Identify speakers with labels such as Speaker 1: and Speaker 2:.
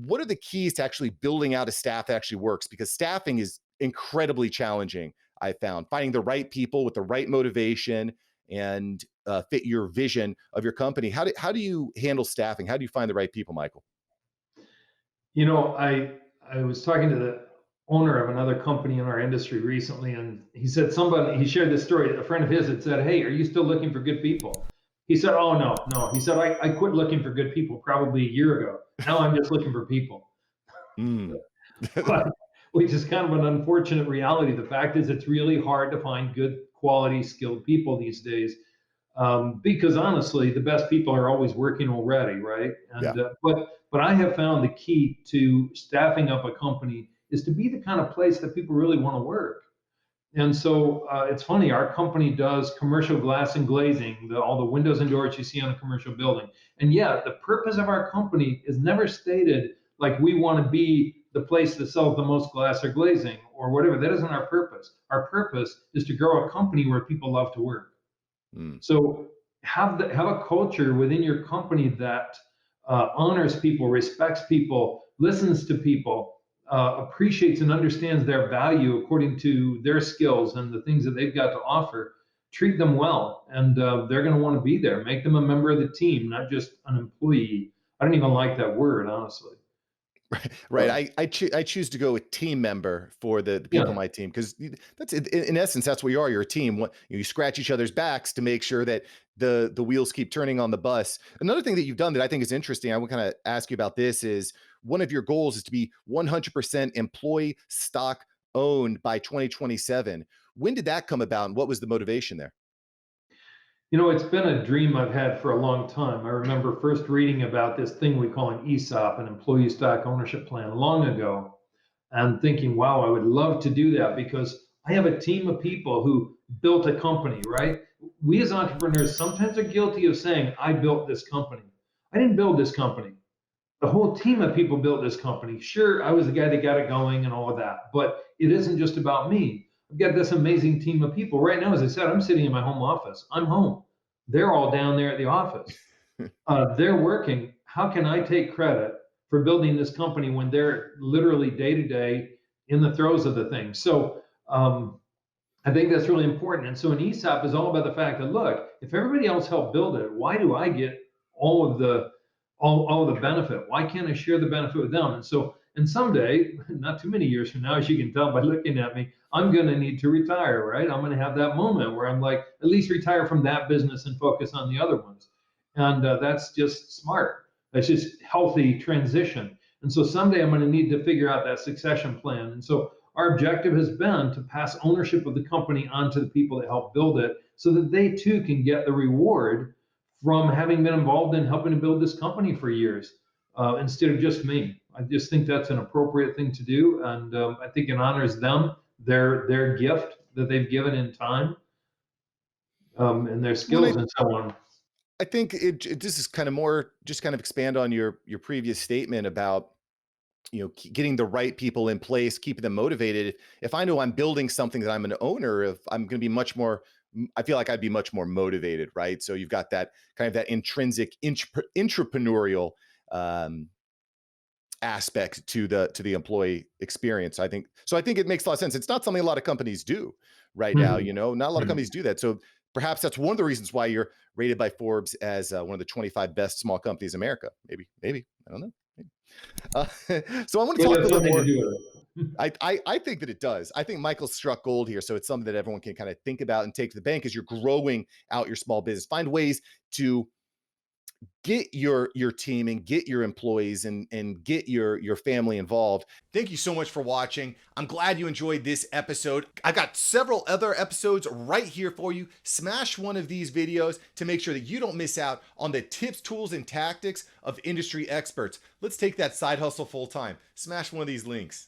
Speaker 1: what are the keys to actually building out a staff that actually works? Because staffing is incredibly challenging. I found finding the right people with the right motivation and fit your vision of your company. How do you handle staffing? How do you find the right people, Michael?
Speaker 2: I was talking to the owner of another company in our industry recently, and he shared this story. A friend of his had said, "Hey, are you still looking for good people?" He said, "Oh, no, no." He said, I quit looking for good people probably a year ago. Now I'm just looking for people."
Speaker 1: Mm.
Speaker 2: But which is kind of an unfortunate reality. The fact is, it's really hard to find good quality, skilled people these days, because honestly, the best people are always working already, right?
Speaker 1: Yeah.
Speaker 2: But I have found the key to staffing up a company is to be the kind of place that people really want to work. And so it's funny, our company does commercial glass and glazing, all the windows and doors you see on a commercial building. And yeah, the purpose of our company is never stated like we want to be the place that sells the most glass or glazing or whatever. That isn't our purpose. Our purpose is to grow a company where people love to work.
Speaker 1: Mm.
Speaker 2: So have a culture within your company that honors people, respects people, listens to people, appreciates and understands their value according to their skills and the things that they've got to offer. Treat them well, and they're going to want to be there. Make them a member of the team, not just an employee. I don't even like that word, honestly.
Speaker 1: Right.
Speaker 2: But
Speaker 1: I choose to go with team member for the people on
Speaker 2: yeah,
Speaker 1: my team because that's in essence that's what you are. You're a team. You scratch each other's backs to make sure that the wheels keep turning on the bus. Another thing that you've done that I think is interesting, I would kind of ask you about this is one of your goals is to be 100% employee stock owned by 2027. When did that come about, and what was the motivation there?
Speaker 2: it's been a dream I've had for a long time. I remember first reading about this thing we call an ESOP, an employee stock ownership plan, long ago, and thinking, wow, I would love to do that because I have a team of people who built a company, right? We as entrepreneurs sometimes are guilty of saying, I built this company. I didn't build this company. The whole team of people built this company. Sure, I was the guy that got it going and all of that, but it isn't just about me. I've got this amazing team of people. Right now, as I said, I'm sitting in my home office. I'm home. They're all down there at the office. They're working. How can I take credit for building this company when they're literally day to day in the throes of the thing? So I think that's really important. And so an ESOP is all about the fact that look, if everybody else helped build it, why do I get all of the all of the benefit? Why can't I share the benefit with them? And someday, not too many years from now, as you can tell by looking at me, I'm going to need to retire, right? I'm going to have that moment where I'm like, at least retire from that business and focus on the other ones. And that's just smart. That's just healthy transition. And so someday I'm going to need to figure out that succession plan. And so our objective has been to pass ownership of the company on to the people that help build it so that they too can get the reward from having been involved in helping to build this company for years, instead of just me. I just think that's an appropriate thing to do. And I think it honors them, their gift that they've given in time, and their
Speaker 1: When
Speaker 2: skills and so on.
Speaker 1: I think this is kind of more just kind of expand on your previous statement about getting the right people in place, keeping them motivated. If I know I'm building something that I'm an owner of, I'm going to be much more. I feel like I'd be much more motivated, right? So you've got that kind of that intrinsic entrepreneurial um, aspect to the employee experience. I think so. I think it makes a lot of sense. It's not something a lot of companies do right now.
Speaker 2: Mhm.
Speaker 1: Not a lot of
Speaker 2: Mhm.
Speaker 1: companies do that. So perhaps that's one of the reasons why you're rated by Forbes as one of the 25 best small companies in America. Maybe I don't know. Maybe. Uh, so I want to
Speaker 2: It
Speaker 1: talk a
Speaker 2: has
Speaker 1: little bit
Speaker 2: something to
Speaker 1: more.
Speaker 2: do with it.
Speaker 1: I think that it does. I think Michael struck gold here. So it's something that everyone can kind of think about and take to the bank as you're growing out your small business. Find ways to get your team and get your employees and get your family involved. Thank you so much for watching. I'm glad you enjoyed this episode. I've got several other episodes right here for you. Smash one of these videos to make sure that you don't miss out on the tips, tools, and tactics of industry experts. Let's take that side hustle full time. Smash one of these links.